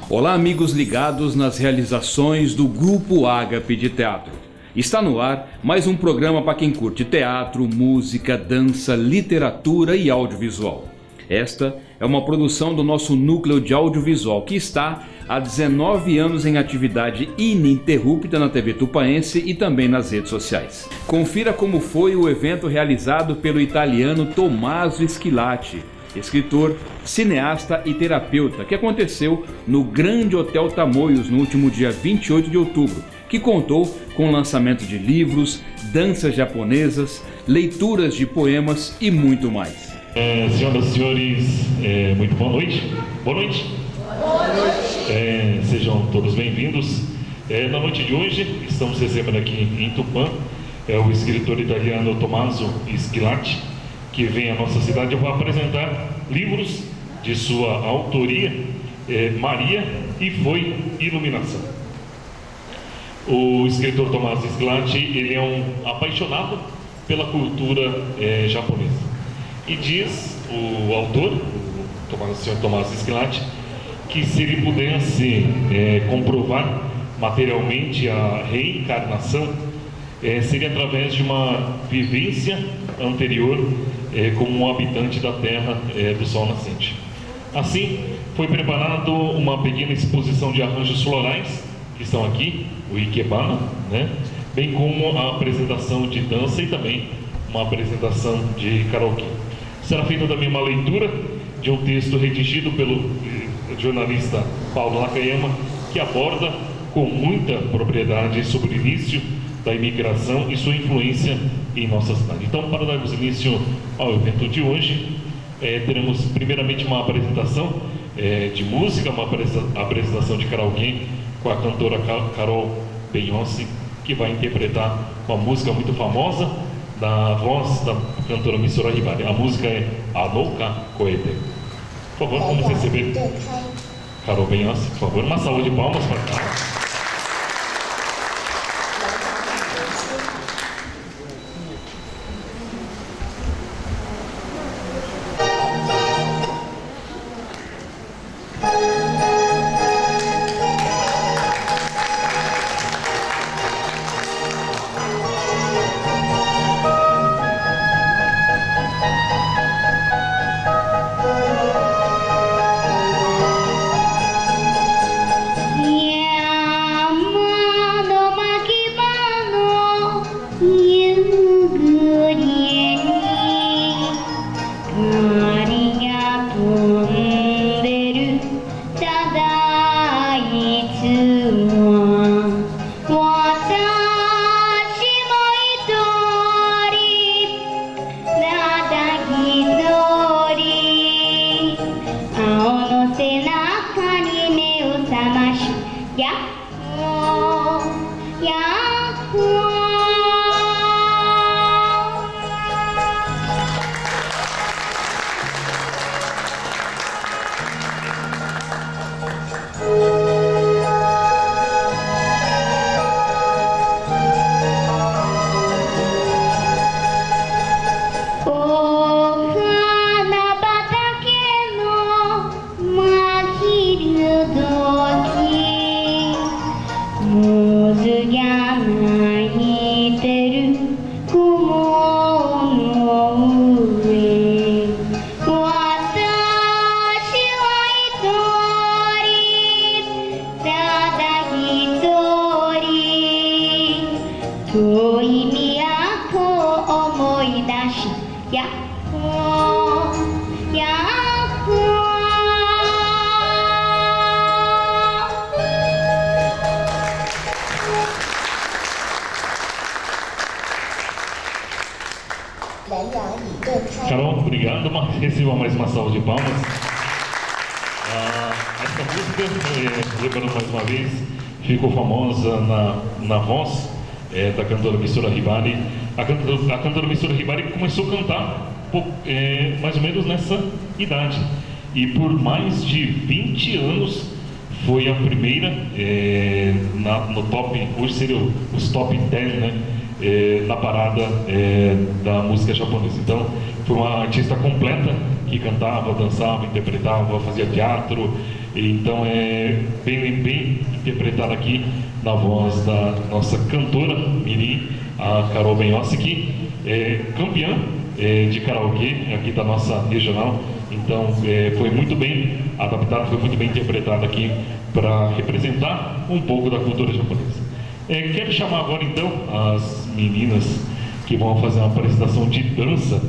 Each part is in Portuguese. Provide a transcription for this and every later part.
Olá, amigos ligados nas realizações do Grupo Ágape de Teatro. Está no ar mais um programa para quem curte teatro, música, dança, literatura e audiovisual. Esta é uma produção do nosso núcleo de audiovisual que está há 19 anos em atividade ininterrupta na TV Tupaense e também nas redes sociais. Confira como foi o evento realizado pelo italiano Tommaso Schillaci, escritor, cineasta e terapeuta, que aconteceu no Grande Hotel Tamoios no último dia 28 de outubro, que contou com o lançamento de livros, danças japonesas, leituras de poemas e muito mais. Senhoras e senhores, muito boa noite. Boa noite. Boa noite. Sejam todos bem-vindos. Na noite de hoje, estamos recebendo aqui em Tupã o escritor italiano Tommaso Schillaci, que vem à nossa cidade. Eu vou apresentar livros de sua autoria, Maria e Foi Iluminação. O escritor Tommaso Schillaci, ele é um apaixonado pela cultura japonesa. E diz o autor, o senhor Tommaso Schillaci, que se ele pudesse comprovar materialmente a reencarnação, seria através de uma vivência anterior como um habitante da terra do sol nascente. Assim, foi preparado uma pequena exposição de arranjos florais, que estão aqui, o Ikebana, né? Bem como a apresentação de dança e também uma apresentação de karaokê. Será feita também uma leitura de um texto redigido pelo jornalista Paulo Nakayama, que aborda com muita propriedade sobre o início da imigração e sua influência em nossa cidade. Então, para darmos início ao evento de hoje, teremos primeiramente uma apresentação de música, uma apresentação de karaokê com a cantora Carol Benhossi, que vai interpretar uma música muito famosa da voz da cantora Mitsuru Hibari. A música é Anoka Koete. Por favor, vamos receber Carol Benhossi, por favor. Uma salva de palmas para Carol. Carol, obrigado. Receba mais uma salva de palmas. Essa música, lembrando mais uma vez, ficou famosa na voz da cantora Mitsuru Hibari. A cantora Mitsuru Hibari começou a cantar mais ou menos nessa idade. E por mais de 20 anos foi a primeira no top, hoje seria os top 10, né? Na parada da música japonesa. Então, foi uma artista completa que cantava, dançava, interpretava, fazia teatro, Então é bem interpretado aqui na voz da nossa cantora mirim, a Carol Benhossi, que é campeã de karaokê aqui da nossa regional. Então foi muito bem adaptado, foi muito bem interpretado aqui para representar um pouco da cultura japonesa. Quero chamar agora então as meninas que vão fazer uma apresentação de dança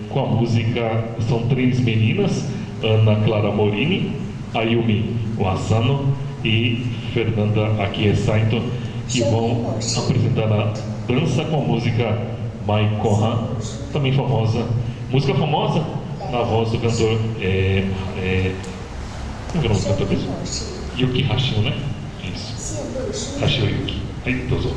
com a música. São 3 meninas: Ana Clara Morini, Ayumi Wasano e Fernanda Akie Saito, que vão apresentar a dança com a música Mai Kohan, também famosa, música famosa na voz do cantor, como é o nome do cantor mesmo? Yuki Hashio, né? Isso, Hashio Yuki. Aí, dozo.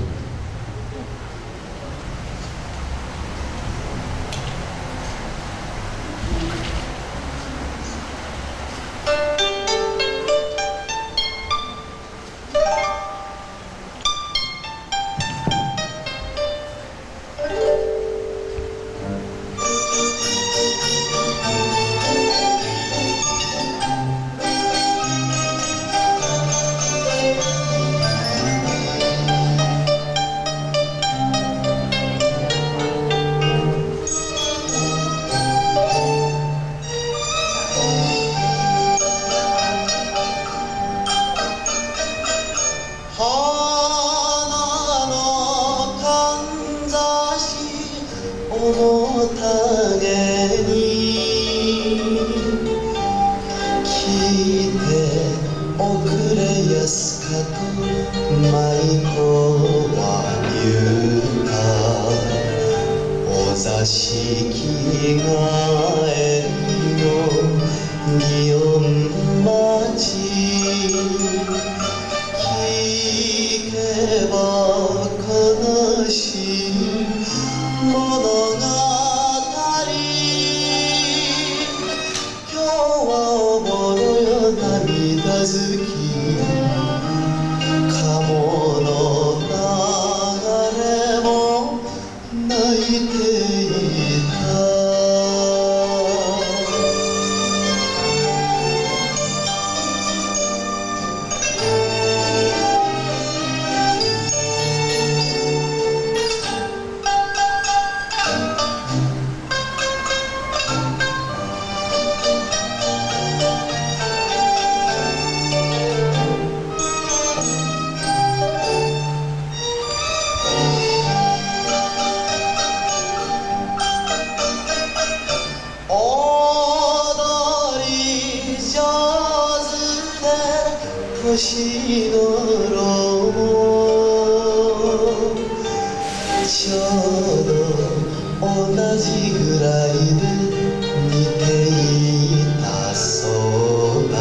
星の色もちょうど同じぐらいで似ていたそうだ。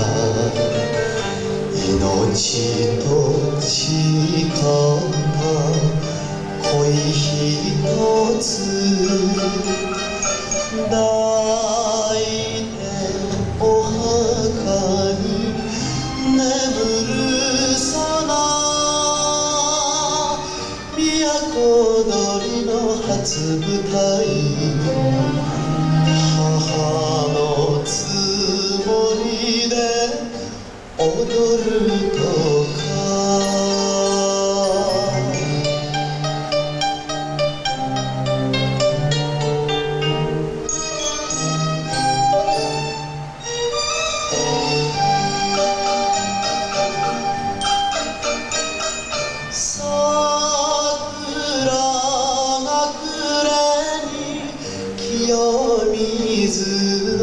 命と力恋一つ抱いてお墓に眠るさな都鳥の初舞台母のつもりで踊るとか水の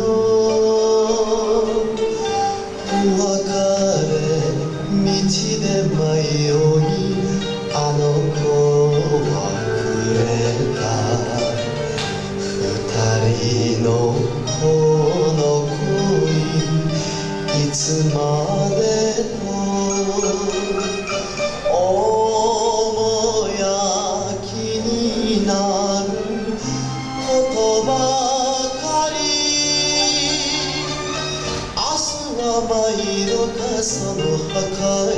別れ道で迷いあの子はくれた二人の子の恋いつまでと思や気になる言葉毎度かその墓へ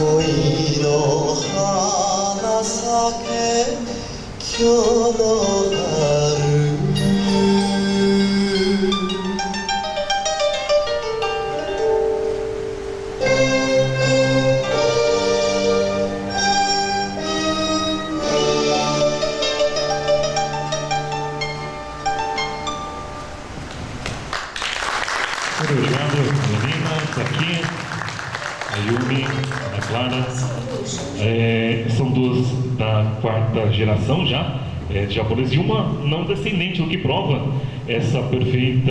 恋の花咲け今日の春 Carolina está aqui, a Yumi, a Clara, são duas da quarta geração já, de japoneses, e uma não descendente, o que prova essa perfeita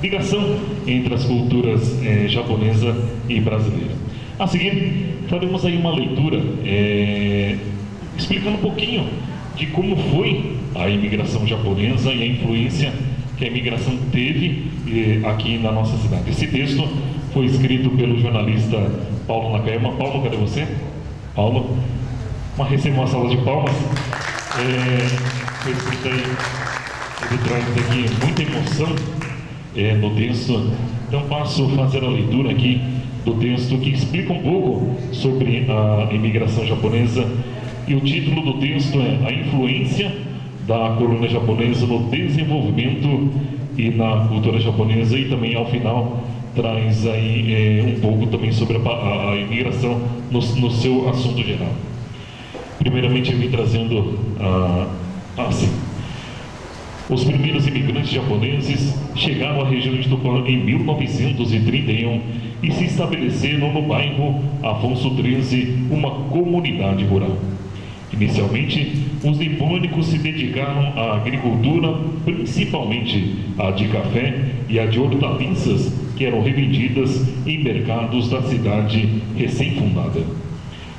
ligação entre as culturas japonesa e brasileira. A seguir, faremos aí uma leitura explicando um pouquinho de como foi a imigração japonesa e a influência que a imigração teve aqui na nossa cidade. Esse texto foi escrito pelo jornalista Paulo Nakayama. Paulo, cadê você? Paulo, receba uma salva de palmas. Foi escrito aí, ele traz aqui muita emoção no texto. Então passo a fazer a leitura aqui do texto que explica um pouco sobre a imigração japonesa. E o título do texto é A Influência da Colônia Japonesa no Desenvolvimento e na Cultura Japonesa, e também ao final traz aí um pouco também sobre a imigração no seu assunto geral. Primeiramente eu vim trazendo assim. Os primeiros imigrantes japoneses chegaram à região de Tupã em 1931 e se estabeleceram no bairro Afonso XIII, uma comunidade rural. Inicialmente, os nipônicos se dedicaram à agricultura, principalmente a de café e a de hortaliças, que eram revendidas em mercados da cidade recém-fundada.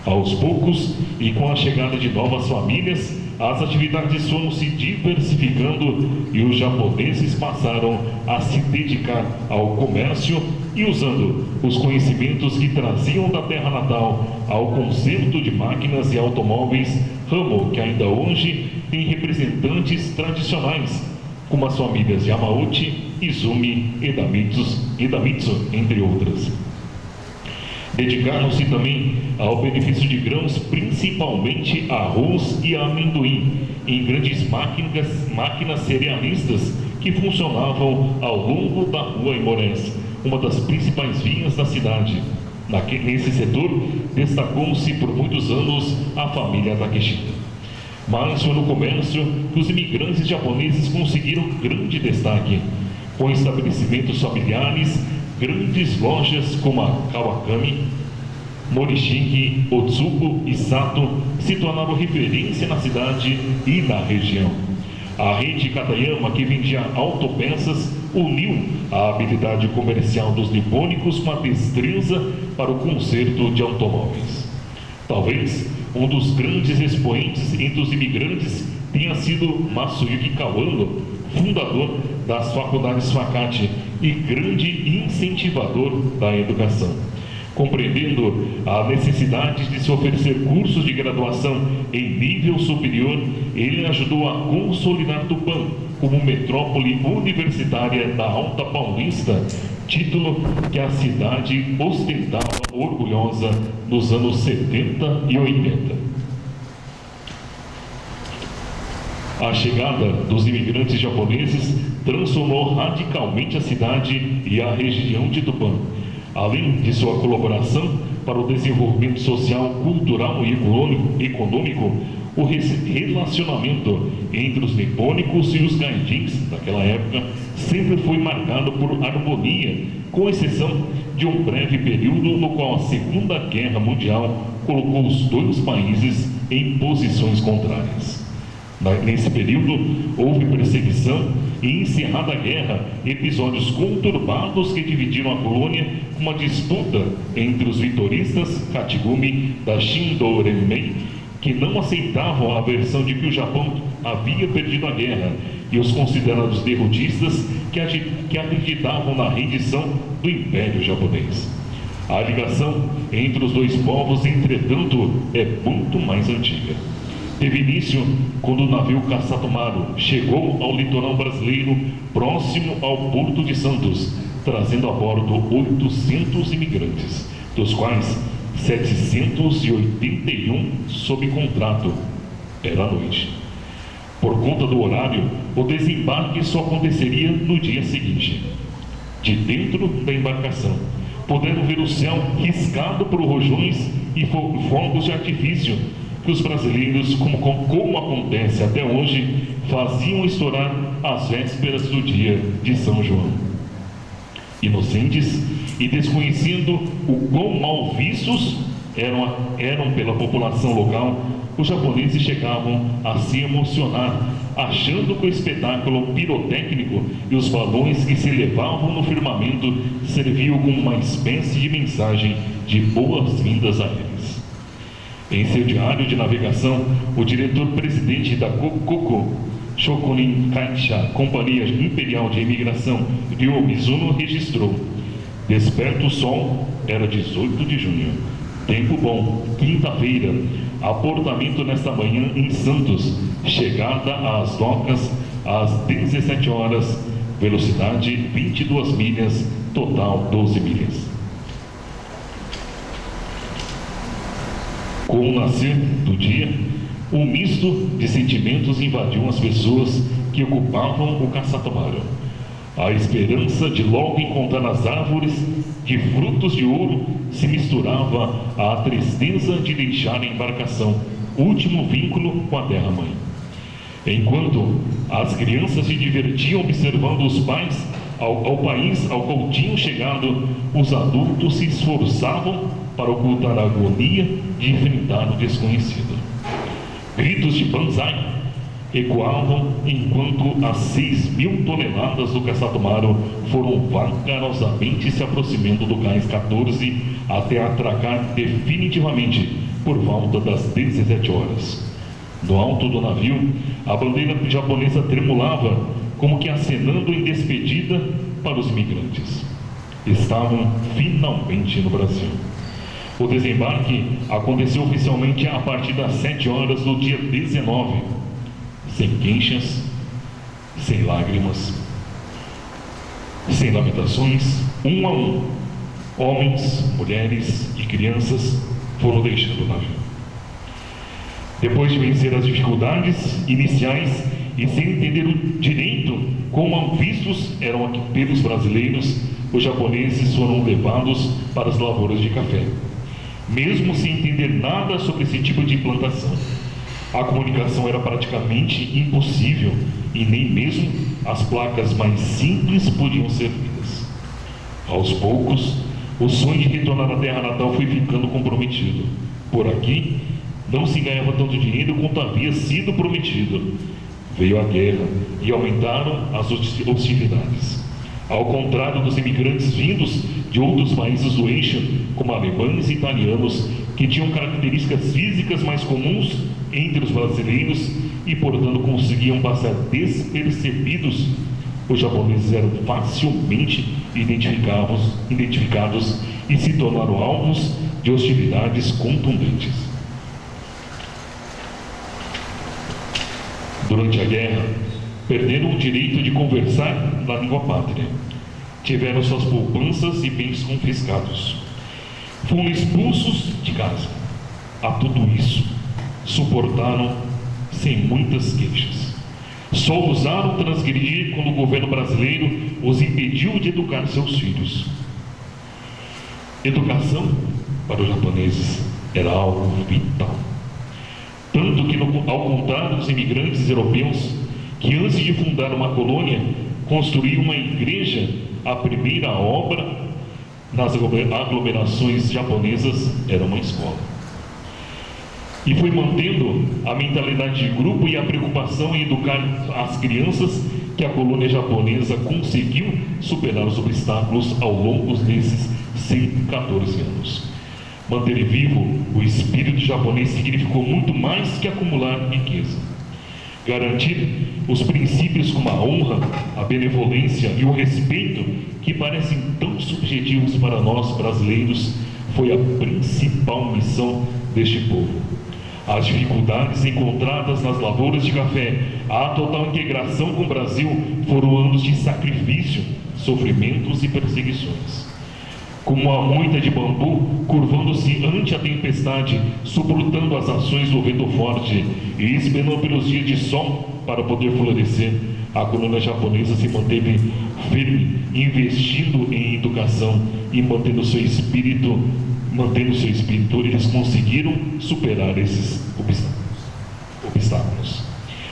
Aos poucos, e com a chegada de novas famílias, as atividades foram se diversificando e os japoneses passaram a se dedicar ao comércio e, usando os conhecimentos que traziam da terra natal ao conserto de máquinas e automóveis, ramo que ainda hoje tem representantes tradicionais, como as famílias Yamauchi, Izumi, Edamitsu, entre outras. Dedicaram-se também ao benefício de grãos, principalmente arroz e amendoim, em grandes máquinas cerealistas que funcionavam ao longo da rua Imorés, uma das principais vias da cidade. Nesse setor, destacou-se por muitos anos a família Takeshita. Mas foi no comércio que os imigrantes japoneses conseguiram grande destaque, com estabelecimentos familiares, grandes lojas como a Kawakami, Morishiki, Otsubo e Sato se tornaram referência na cidade e na região. A rede Katayama, que vendia autopeças, uniu a habilidade comercial dos nipônicos com a destreza para o conserto de automóveis. Talvez um dos grandes expoentes entre os imigrantes tenha sido Masuyuki Kawano, fundador das faculdades Fakati e grande incentivador da educação. Compreendendo a necessidade de se oferecer cursos de graduação em nível superior, ele ajudou a consolidar Tupã como metrópole universitária da Alta Paulista, título que a cidade ostentava orgulhosa nos anos 70 e 80. A chegada dos imigrantes japoneses transformou radicalmente a cidade e a região de Tupã. Além de sua colaboração para o desenvolvimento social, cultural e econômico, o relacionamento entre os nipônicos e os gaijins daquela época sempre foi marcado por harmonia, com exceção de um breve período no qual a Segunda Guerra Mundial colocou os dois países em posições contrárias. Nesse período, houve perseguição e, encerrada a guerra, episódios conturbados que dividiram a colônia com uma disputa entre os vitoristas Kachigumi da Shindo Renmei, que não aceitavam a versão de que o Japão havia perdido a guerra, e os considerados derrotistas que acreditavam na rendição do Império Japonês. A ligação entre os dois povos, entretanto, é muito mais antiga. Teve início quando o navio Kasatomaru chegou ao litoral brasileiro, próximo ao Porto de Santos, trazendo a bordo 800 imigrantes, dos quais 781 sob contrato. Era à noite. Por conta do horário, o desembarque só aconteceria no dia seguinte. De dentro da embarcação, puderam ver o céu riscado por rojões e fogos de artifício, que os brasileiros, como acontece até hoje, faziam estourar às vésperas do dia de São João. Inocentes e desconhecendo o quão mal vistos eram pela população local, os japoneses chegavam a se emocionar, achando que o espetáculo pirotécnico e os balões que se elevavam no firmamento serviam como uma espécie de mensagem de boas-vindas a eles. Em seu diário de navegação, o diretor-presidente da Kokuko Shokunin Kaisha, Companhia Imperial de Imigração, Ryo Mizuno, registrou: desperta o sol, era 18 de junho. Tempo bom, quinta-feira, aportamento nesta manhã em Santos, chegada às docas às 17 horas, velocidade 22 milhas, total 12 milhas. Com o nascer do dia, um misto de sentimentos invadiu as pessoas que ocupavam o Caçatomaru. A esperança de logo encontrar as árvores de frutos de ouro se misturava à tristeza de deixar a embarcação, último vínculo com a terra-mãe. Enquanto as crianças se divertiam observando os pais ao país ao qual tinham chegado, os adultos se esforçavam para ocultar a agonia de enfrentar o desconhecido. Gritos de banzai ecoavam enquanto as 6.000 toneladas do Caçatomaru foram vagarosamente se aproximando do cais 14 até atracar definitivamente por volta das 17 horas. No alto do navio, a bandeira japonesa tremulava, como que acenando em despedida para os imigrantes. Estavam finalmente no Brasil. O desembarque aconteceu oficialmente a partir das 7 horas do dia 19, sem queixas, sem lágrimas, sem lamentações, um a um, homens, mulheres e crianças foram deixando o navio. Depois de vencer as dificuldades iniciais e sem entender o direito como vistos eram aqui pelos brasileiros, os japoneses foram levados para as lavouras de café, mesmo sem entender nada sobre esse tipo de plantação. A comunicação era praticamente impossível e nem mesmo as placas mais simples podiam ser lidas. Aos poucos, o sonho de retornar à terra natal foi ficando comprometido. Por aqui, não se ganhava tanto dinheiro quanto havia sido prometido. Veio a guerra e aumentaram as hostilidades. Ao contrário dos imigrantes vindos de outros países do eixo, como alemães e italianos, que tinham características físicas mais comuns entre os brasileiros e, portanto, conseguiam passar despercebidos, os japoneses eram facilmente identificados e se tornaram alvos de hostilidades contundentes. Durante a guerra, perderam o direito de conversar na língua pátria. Tiveram suas poupanças e bens confiscados. Foram expulsos de casa. A tudo isso, suportaram sem muitas queixas. Só ousaram transgredir quando o governo brasileiro os impediu de educar seus filhos. Educação, para os japoneses, era algo vital. Tanto que, ao contrário dos imigrantes europeus, que antes de fundar uma colônia, construíram uma igreja, a primeira obra nas aglomerações japonesas era uma escola. E foi mantendo a mentalidade de grupo e a preocupação em educar as crianças que a colônia japonesa conseguiu superar os obstáculos ao longo desses 114 anos. Manter vivo o espírito japonês significou muito mais que acumular riqueza. Garantir os princípios como a honra, a benevolência e o respeito, que parecem tão subjetivos para nós brasileiros, foi a principal missão deste povo. As dificuldades encontradas nas lavouras de café, a total integração com o Brasil, foram anos de sacrifício, sofrimentos e perseguições. Como a moita de bambu, curvando-se ante a tempestade, suportando as ações do vento forte e esperando pelos dias de sol para poder florescer, a colônia japonesa se manteve firme, investindo em educação e mantendo seu espírito, eles conseguiram superar esses obstáculos.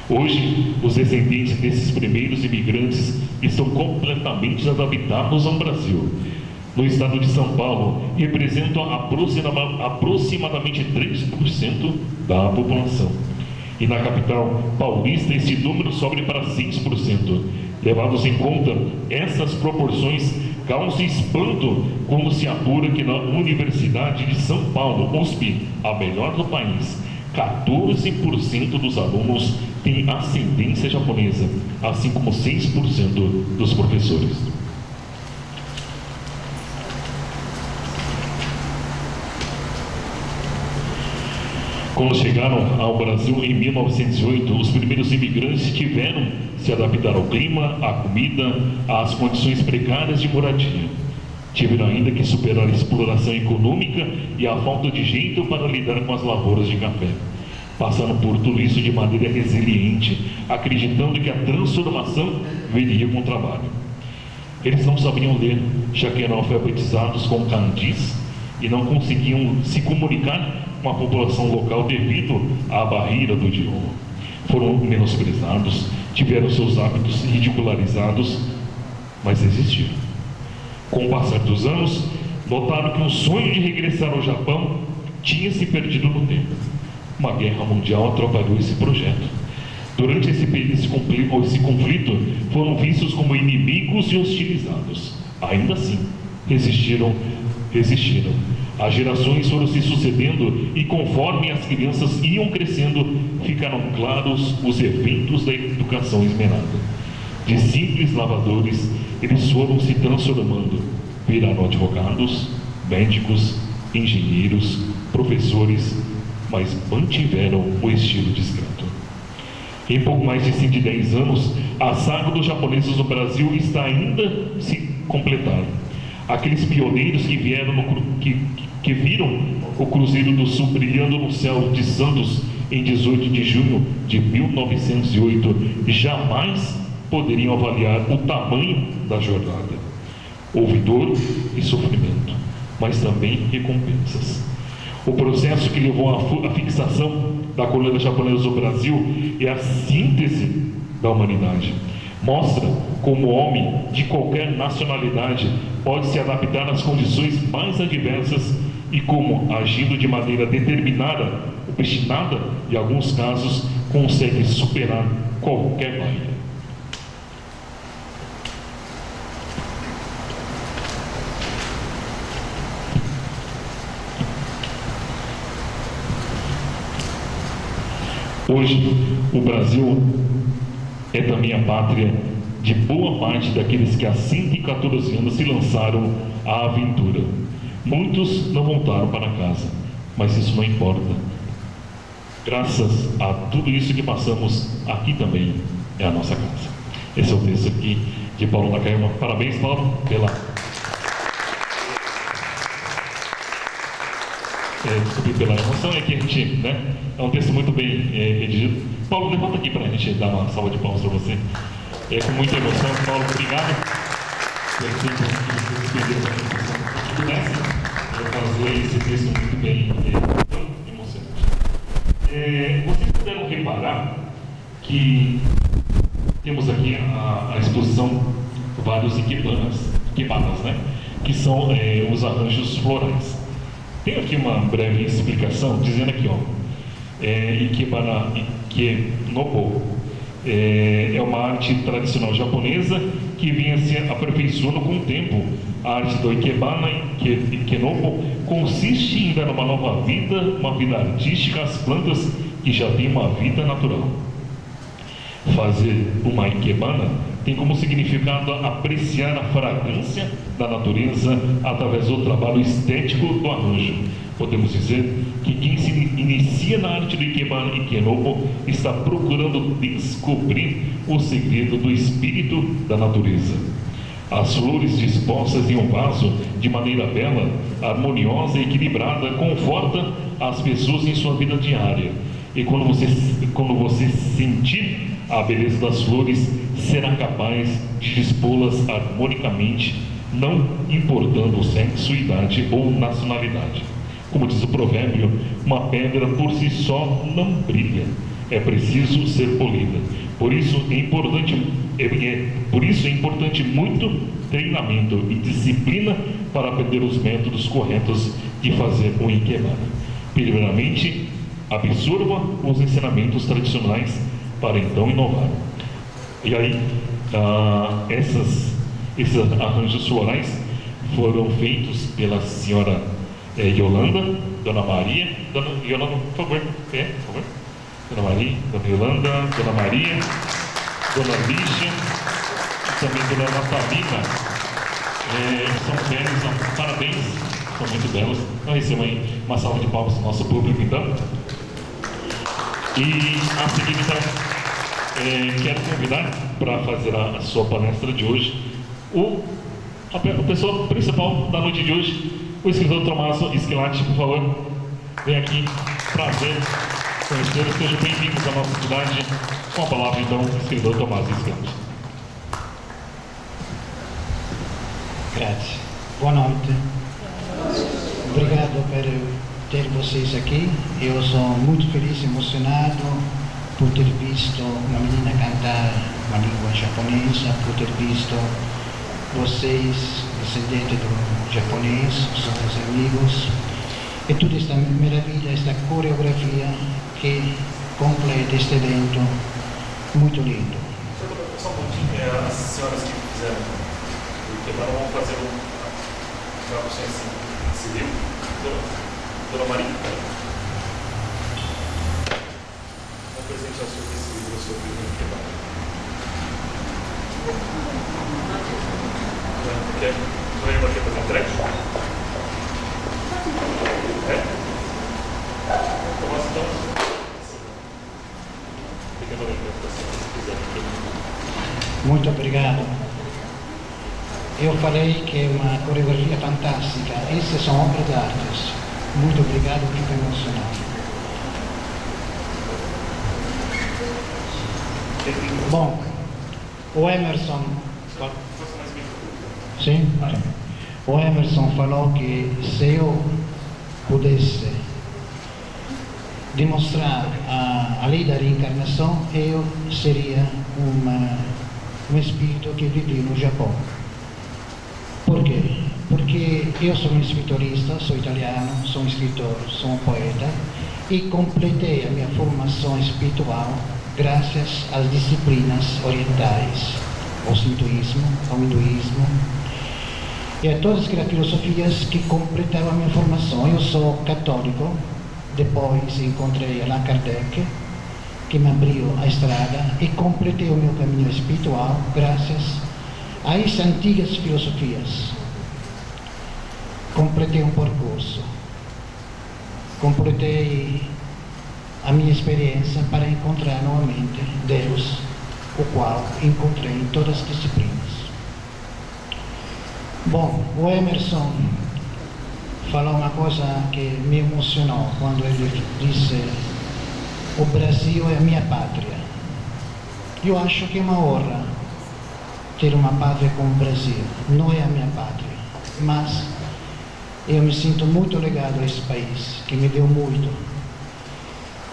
Hoje, os descendentes desses primeiros imigrantes estão completamente adaptados ao Brasil. No estado de São Paulo, representam aproximadamente 3% da população. E na capital paulista, esse número sobe para 6%. Levados em conta essas proporções, causa espanto quando se apura que na Universidade de São Paulo, USP, a melhor do país, 14% dos alunos têm ascendência japonesa, assim como 6% dos professores. Quando chegaram ao Brasil em 1908, os primeiros imigrantes tiveram se adaptar ao clima, à comida, às condições precárias de moradia. Tiveram ainda que superar a exploração econômica e a falta de jeito para lidar com as lavouras de café. Passaram por tudo isso de maneira resiliente, acreditando que a transformação viria com o trabalho. Eles não sabiam ler, já que eram alfabetizados com kanjis e não conseguiam se comunicar com a população local devido à barreira do idioma. Foram menosprezados, tiveram seus hábitos ridicularizados, mas existiram. Com o passar dos anos, notaram que o sonho de regressar ao Japão tinha se perdido no tempo. Uma guerra mundial atrapalhou esse projeto. Durante esse conflito, foram vistos como inimigos e hostilizados. Ainda assim, resistiram. As gerações foram se sucedendo e, conforme as crianças iam crescendo, ficaram claros os eventos da educação esmerada. De simples lavadores, eles foram se transformando, viraram advogados, médicos, engenheiros, professores, mas mantiveram o estilo discreto. Em pouco mais de 110 anos, a saga dos japoneses no Brasil está ainda se completar. Aqueles pioneiros que viram o Cruzeiro do Sul brilhando no céu de Santos em 18 de junho de 1908 jamais poderiam avaliar o tamanho da jornada. Houve dor e sofrimento, mas também recompensas. O processo que levou à fixação da colônia japonesa no Brasil é a síntese da humanidade. Mostra como o homem de qualquer nacionalidade pode se adaptar às condições mais adversas e como, agindo de maneira determinada, obstinada, em alguns casos, consegue superar qualquer barreira. Hoje, o Brasil é também a pátria de boa parte daqueles que há 114 anos se lançaram à aventura. Muitos não voltaram para casa, mas isso não importa. Graças a tudo isso que passamos, aqui também é a nossa casa. Esse é o texto aqui de Paulo Nakayama. Parabéns, Paulo, pela... desculpe pela emoção, é que a gente, é um texto muito bem redigido. Paulo, levanta aqui para a gente dar uma salva de palmas para você. Com muita emoção, Paulo, obrigado. Eu sei que você pudesse fazer esse texto muito bem emocionante. Vocês puderam reparar que temos aqui a exposição vários ikebanas, que são os arranjos florais. Tem aqui uma breve explicação, dizendo aqui, Ikebana Ikenobo é uma arte tradicional japonesa que vinha se aperfeiçoando com o tempo. A arte do Ikebana Ikenobo consiste em dar uma nova vida, uma vida artística às plantas que já têm uma vida natural. Fazer uma Ikebana tem como significado apreciar a fragrância da natureza através do trabalho estético do arranjo. Podemos dizer que quem se inicia na arte do Ikebana Ikenobo está procurando descobrir o segredo do espírito da natureza. As flores dispostas em um vaso de maneira bela, harmoniosa e equilibrada confortam as pessoas em sua vida diária. E quando você sentir a beleza das flores, será capaz de dispô-las harmonicamente, não importando sexo, idade ou nacionalidade. Como diz o provérbio, uma pedra por si só não brilha. é preciso ser polida. Por isso é importante muito treinamento e disciplina para aprender os métodos corretos de fazer o ikebana. Primeiramente, absorva os ensinamentos tradicionais para então inovar. E aí, esses arranjos florais foram feitos pela senhora Yolanda, Dona Maria, Dona Yolanda, por favor, por favor. Dona Maria, Dona Yolanda, Dona Maria, Dona Lígia, também Dona Natalina. São belos, parabéns, são muito belos. Então recebam uma salva de palmas do nosso público, então. E a seguir, então, quero convidar para fazer a sua palestra de hoje a pessoa principal da noite de hoje, o escritor Tommaso Schillaci, por favor, vem aqui, prazer conhecê-los, sejam bem-vindos à nossa cidade. Com a palavra, então, o escritor Tommaso Schillaci. Grazie. Boa noite. Obrigado por ter vocês aqui. Eu sou muito feliz e emocionado por ter visto uma menina cantar uma língua japonesa, por ter visto vocês, descendentes do japonês, são meus amigos, e toda esta maravilha, esta coreografia que completa este evento muito lindo. Só um pouquinho, as senhoras que fizeram o ikebana vão fazer uma consciência civil. Dona Maria, vou apresentar esse livro do seu primeiro ikebana. Quer ir aqui fazer entrega? Tomás, então. Fica no lembro, se quiser. Muito obrigado. Eu falei que é uma coreografia fantástica. Essas são obras de arte. Muito obrigado, fico emocionado. Bom, o Emerson... Sim? O Emerson falou que se eu pudesse demonstrar a lei da reencarnação, eu seria um espírito que vivia no Japão. Por quê? Porque eu sou um escritorista, sou italiano, sou um escritor, sou um poeta e completei a minha formação espiritual graças às disciplinas orientais, ao sintoísmo, ao hinduísmo e a todas aquelas filosofias que completavam a minha formação. Eu sou católico, depois encontrei Allan Kardec, que me abriu a estrada e completei o meu caminho espiritual graças a essas antigas filosofias. Completei um percurso, completei a minha experiência para encontrar novamente Deus, o qual encontrei em todas as disciplinas. Bom, o Emerson falou uma coisa que me emocionou quando ele disse: o Brasil é a minha pátria. Eu acho que é uma honra ter uma pátria como o Brasil. Não é a minha pátria, mas eu me sinto muito ligado a esse país, que me deu muito.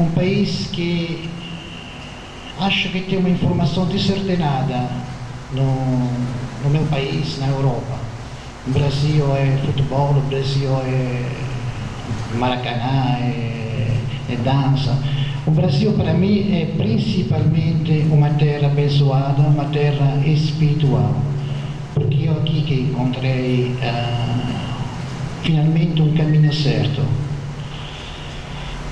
Um país que acho que tem uma informação discernada no meu país, na Europa. O Brasil é futebol, o Brasil é Maracanã, é dança. O Brasil, para mim, é principalmente uma terra abençoada, uma terra espiritual. Porque eu aqui que encontrei finalmente um caminho certo.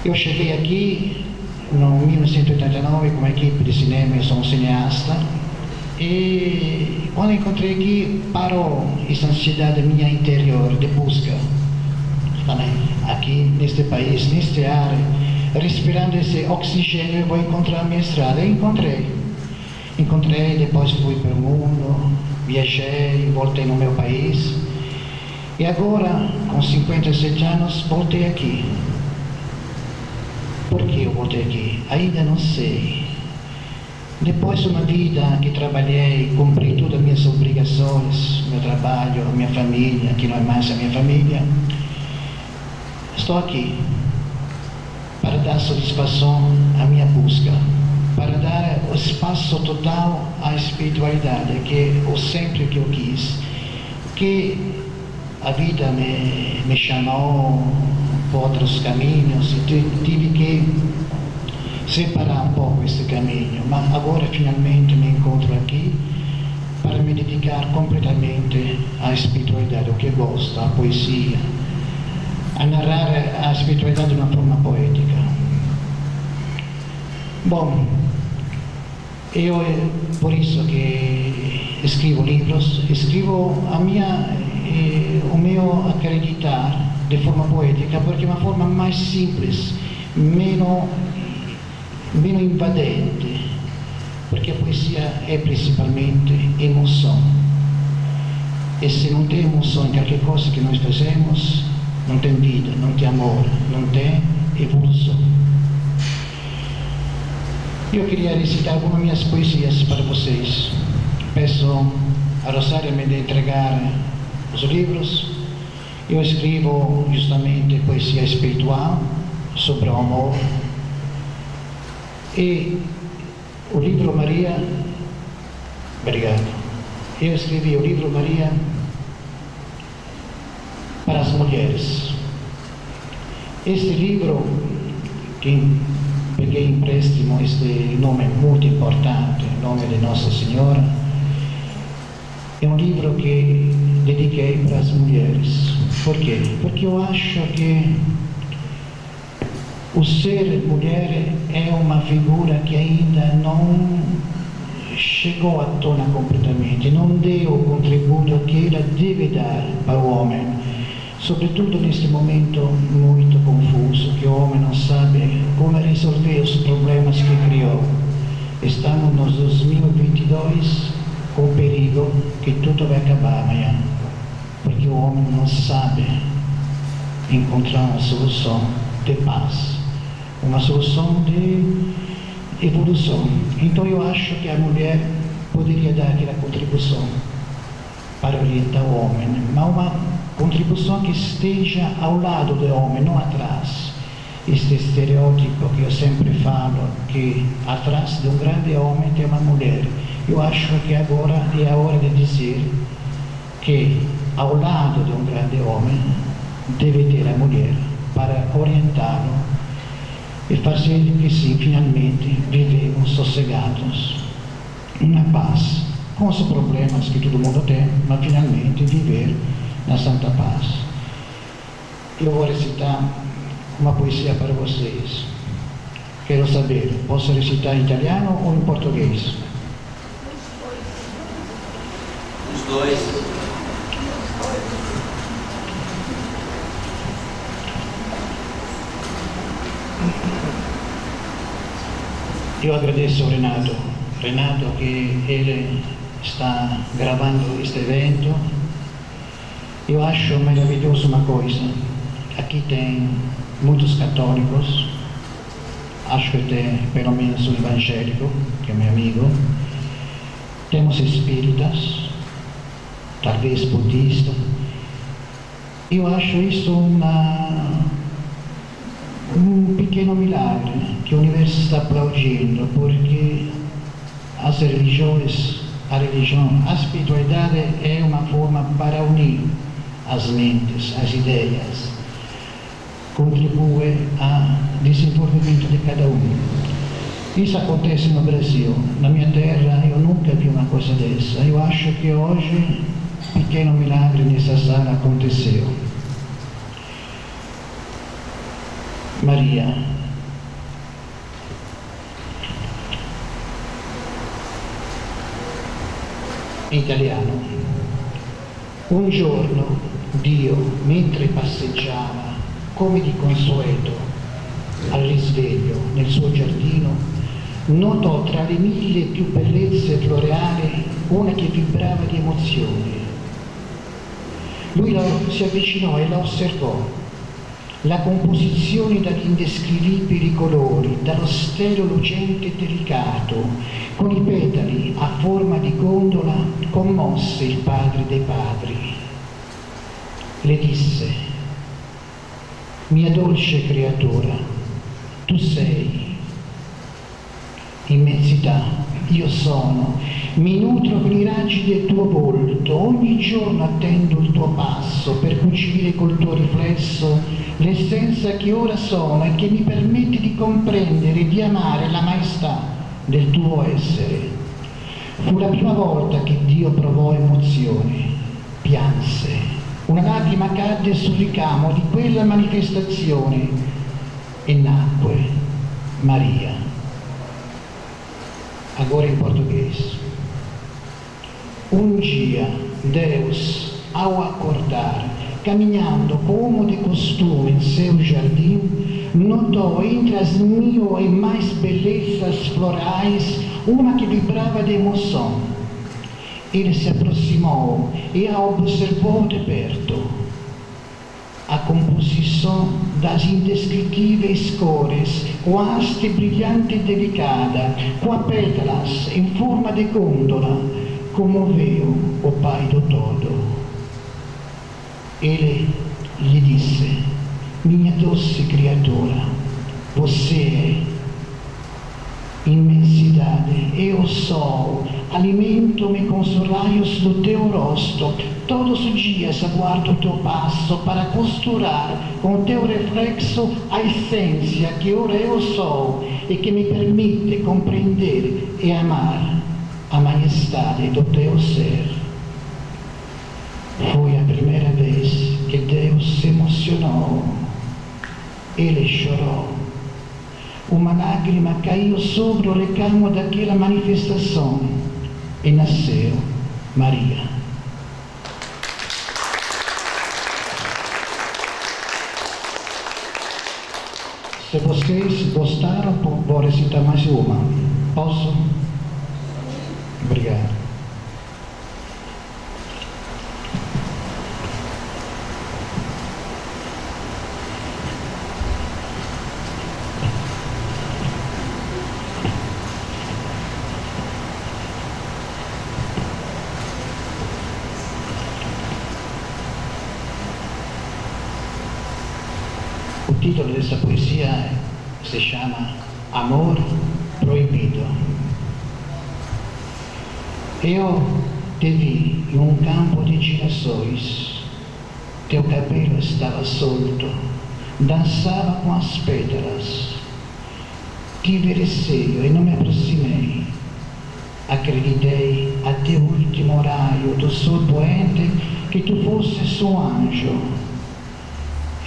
Eu cheguei aqui em 1989 com uma equipe de cinema, eu sou um cineasta, e quando encontrei aqui, parou essa ansiedade minha interior de busca. Falei, aqui neste país, neste ar, respirando esse oxigênio, eu vou encontrar a minha estrada. E encontrei, depois fui para o mundo, viajei, voltei no meu país. E agora, com 57 anos, voltei aqui. Por que eu voltei aqui? Ainda não sei. Depois de uma vida que trabalhei, cumpri todas as minhas obrigações, meu trabalho, a minha família, que não é mais a minha família, estou aqui para dar satisfação à minha busca, para dar o espaço total à espiritualidade, que é o sempre que eu quis, que a vida me chamou por outros caminhos e tive que separar um pouco esse caminho, mas agora finalmente me encontro aqui para me dedicar completamente à espiritualidade, o que eu gosto, à poesia, a narrare a espiritualidade de uma forma poética. Bom, eu é por isso que escrevo livros, escrevo o meu acreditar de forma poética, porque é uma forma mais simples, meno invadente, porque a poesia é principalmente emoção. E se não tem emoção em qualquer coisa que nós fazemos, não tem vida, não tem amor, não tem evolução. Eu queria recitar algumas minhas poesias para vocês. Peço a Rosária me de entregar os livros. Eu escrevo justamente poesia espiritual sobre o amor. E o livro Maria, obrigado. Eu escrevi o livro Maria para as mulheres. Este livro, que peguei empréstimo, este nome muito importante, o nome de Nossa Senhora, é um livro que dediquei para as mulheres. Por quê? Porque eu acho que o ser mulher é uma figura que ainda não chegou à tona completamente, não deu o contributo que ela deve dar para o homem, sobretudo neste momento muito confuso, que o homem não sabe como resolver os problemas que criou. Estamos no 2022 com o perigo que tudo vai acabar amanhã, porque o homem não sabe encontrar uma solução de paz, uma solução de evolução. Então eu acho que a mulher poderia dar aquela contribuição para orientar o homem, mas uma contribuição que esteja ao lado do homem, não atrás. Este estereótipo que eu sempre falo, que atrás de um grande homem tem uma mulher. Eu acho que agora é a hora de dizer que ao lado de um grande homem deve ter a mulher para orientá-lo e fazer que sim, finalmente vivemos sossegados, na paz, com os problemas que todo mundo tem, mas finalmente viver na santa paz. Eu vou recitar uma poesia para vocês. Quero saber, posso recitar em italiano ou em português? Os dois. Eu agradeço ao Renato que ele está gravando este evento. Eu acho maravilhoso uma coisa. Aqui tem muitos católicos, acho que tem pelo menos um evangélico, que é meu amigo. Temos espíritas, talvez budistas. Eu acho isso um pequeno milagre que o universo está aplaudindo, porque as religiões, a espiritualidade é uma forma para unir as mentes, as ideias, contribui ao desenvolvimento de cada um. Isso acontece no Brasil. Na minha terra eu nunca vi uma coisa dessa. Eu acho que hoje um pequeno milagre nessa sala aconteceu. Maria, in italiano. Un giorno Dio, mentre passeggiava come di consueto al risveglio nel suo giardino, notò tra le mille più bellezze floreali una che vibrava di emozione. Lui si avvicinò e la osservò. La composizione dagli indescrivibili colori, dallo stelo lucente e delicato, con i petali a forma di gondola, commosse il padre dei padri. Le disse: mia dolce creatura, Tu sei immensità, io sono, mi nutro con i raggi del tuo volto, ogni giorno attendo il tuo passo per cucire col tuo riflesso l'essenza che ora sono e che mi permette di comprendere e di amare la maestà del tuo essere. Fu la prima volta che Dio provò emozione, pianse, una lacrima cadde sul ricamo di quella manifestazione e nacque Maria. Agora em português. Um dia, Deus, ao acordar, caminhando como de costume em seu jardim, notou entre as mil e mais belezas florais uma que vibrava de emoção. Ele se aproximou e a observou de perto. A composição das indescritíveis cores, com a haste brilhante e delicada, com a pétalas em forma de gôndola, comoveu o Pai do Todo. Ele lhe disse: minha doce criatura, você é imensidade, eu sou, alimento-me com os raios do teu rosto, todos os dias aguardo o teu passo para costurar com o teu reflexo a essência que ora eu sou e que me permite compreender e amar a majestade do teu ser. Foi a primeira vez que Deus se emocionou. Ele chorou. Uma lágrima caiu sobre o recamo daquela manifestação e nasceu Maria. Se vocês gostaram, vou recitar mais uma. Posso? Obrigado. O título dessa poesia se chama Amor Proibido. Eu te vi em um campo de girassóis. Teu cabelo estava solto, dançava com as pétalas. Tive receio e não me aproximei. Acreditei até o último raio do sol poente que tu fosses um anjo.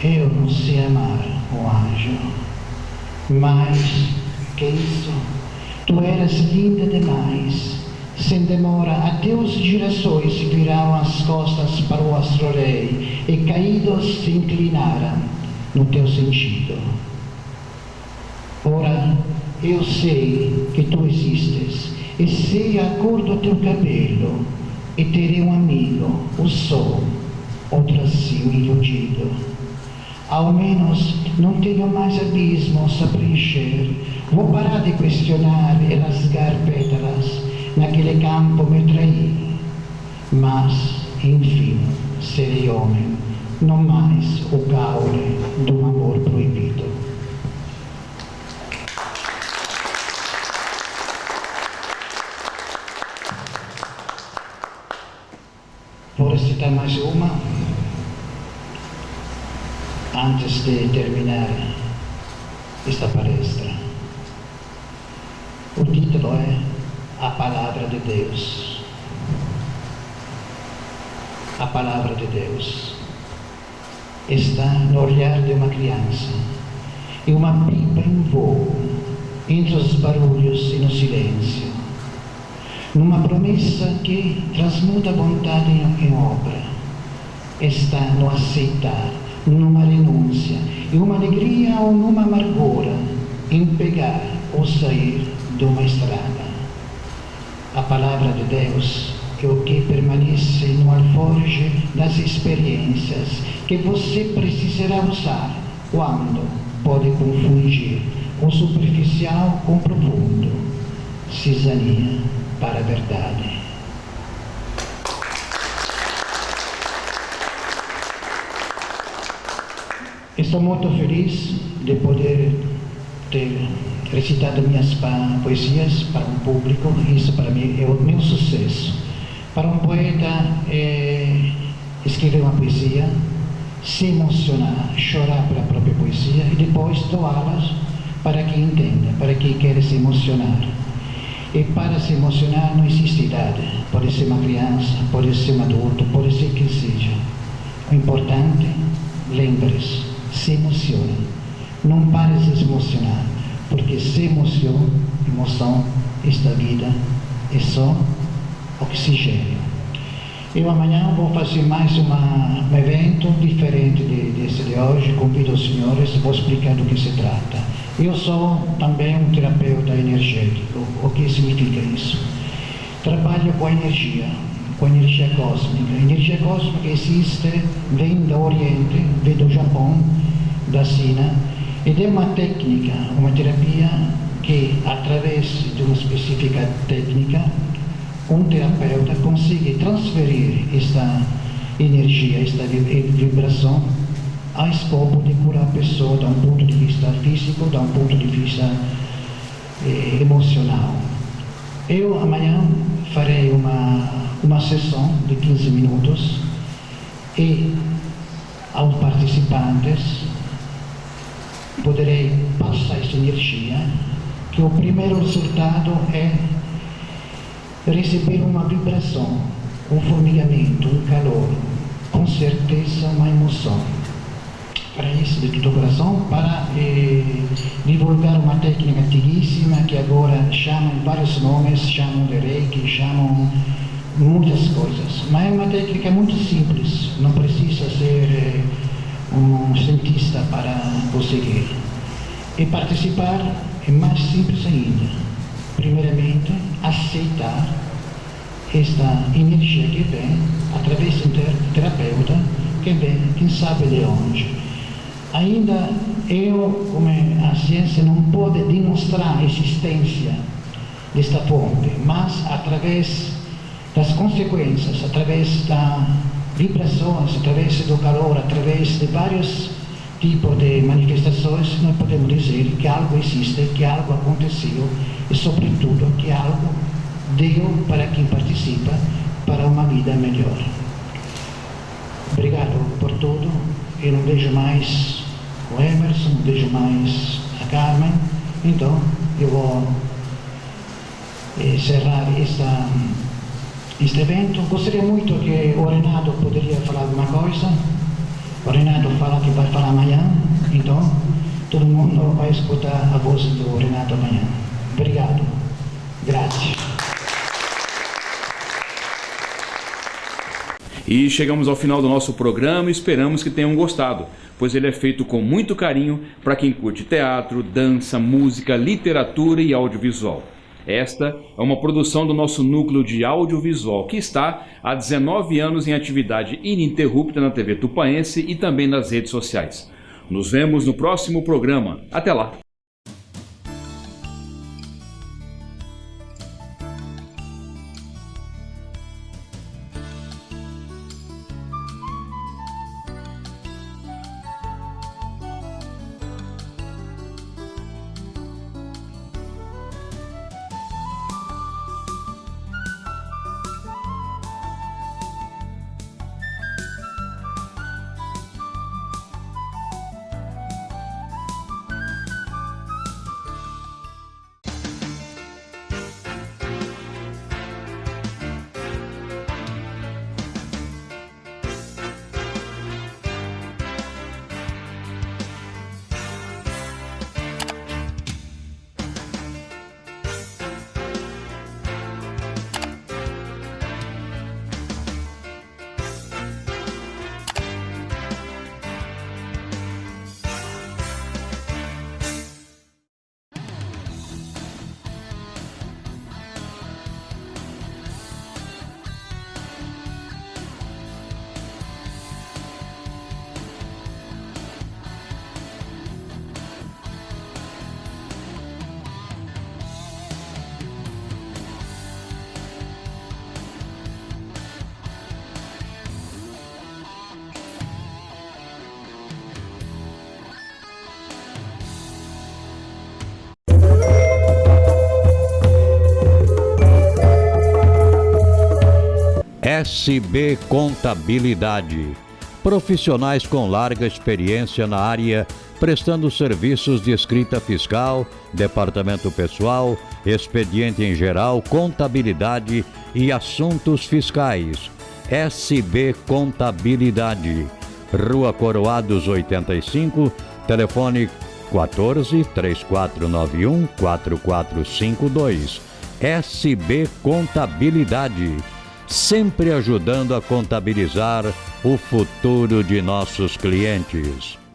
Eu não sei amar o anjo, mas que isso, tu eras linda demais. Sem demora, até os girassóis viraram as costas para o astro-rei e caídos se inclinaram no teu sentido. Ora, eu sei que tu existes e sei a cor do teu cabelo e terei um amigo, o sol, outro assim iludido. Ao menos não tenho mais abismos a preencher. Vou parar de questionar e rasgar pétalas. Naquele campo me traí. Mas, enfim, serei homem, não mais o caule do amor proibido. Vou recitar mais uma antes de terminar esta palestra. O título é A Palavra de Deus. A Palavra de Deus está no olhar de uma criança e uma pipa em voo entre os barulhos e no silêncio, numa promessa que transmuta a vontade em obra. Está no aceitar, numa renúncia, em uma alegria ou numa amargura, em pegar ou sair de uma estrada. A palavra de Deus é o que permanece no alforje das experiências que você precisará usar quando pode confundir o superficial com o profundo, cisania para a verdade. Estou muito feliz de poder ter recitado minhas poesias para um público. Isso para mim é o meu sucesso. Para um poeta, escrever uma poesia, se emocionar, chorar pela própria poesia e depois doá-las para quem entenda, para quem quer se emocionar. E para se emocionar não existe idade. Pode ser uma criança, pode ser um adulto, pode ser quem seja. O importante, lembre-se, se emociona. Não pare de se emocionar, porque se emoção, esta vida é só oxigênio. Eu amanhã vou fazer mais um evento diferente desse de hoje. Convido os senhores, vou explicar do que se trata. Eu sou também um terapeuta energético. O que significa isso? Trabalho com a energia cósmica. A energia cósmica existe, vem do Oriente, vem do Japão, da China, ed è uma técnica, uma terapia que, através de uma específica técnica, um terapeuta consegue transferir esta energia, esta vibração, a escopo de curar a pessoa da um ponto de vista físico, da um ponto de vista emocional. Eu amanhã farei uma sessão de 15 minutos e aos participantes poderei passar essa energia, que o primeiro resultado é receber uma vibração, um formigamento, um calor, com certeza uma emoção. Para isso, de todo o coração, para divulgar uma técnica antiguíssima que agora chamam vários nomes, chamam de Reiki, chamam muitas coisas. Mas é uma técnica muito simples, não precisa ser um cientista para conseguir. E participar é mais simples ainda. Primeiramente, aceitar esta energia que vem através de um terapeuta que vem, quem sabe de onde. Ainda como a ciência não pode demonstrar a existência desta fonte, mas através das consequências, através das vibrações, através do calor, através de vários tipos de manifestações, nós podemos dizer que algo existe, que algo aconteceu e, sobretudo, que algo deu para quem participa para uma vida melhor. Obrigado por tudo. Eu não vejo mais o Emerson, não vejo mais a Carmen, então eu vou encerrar este evento. Gostaria muito que o Renato poderia falar alguma coisa. O Renato fala que vai falar amanhã, então todo mundo vai escutar a voz do Renato amanhã. Obrigado. Grazie. E chegamos ao final do nosso programa e esperamos que tenham gostado, pois ele é feito com muito carinho para quem curte teatro, dança, música, literatura e audiovisual. Esta é uma produção do nosso núcleo de audiovisual, que está há 19 anos em atividade ininterrupta na TV Tupaense e também nas redes sociais. Nos vemos no próximo programa. Até lá! SB Contabilidade. Profissionais com larga experiência na área, prestando serviços de escrita fiscal, departamento pessoal, expediente em geral, contabilidade e assuntos fiscais. SB Contabilidade. Rua Coroados 85, telefone 14-3491-4452. SB Contabilidade. Sempre ajudando a contabilizar o futuro de nossos clientes.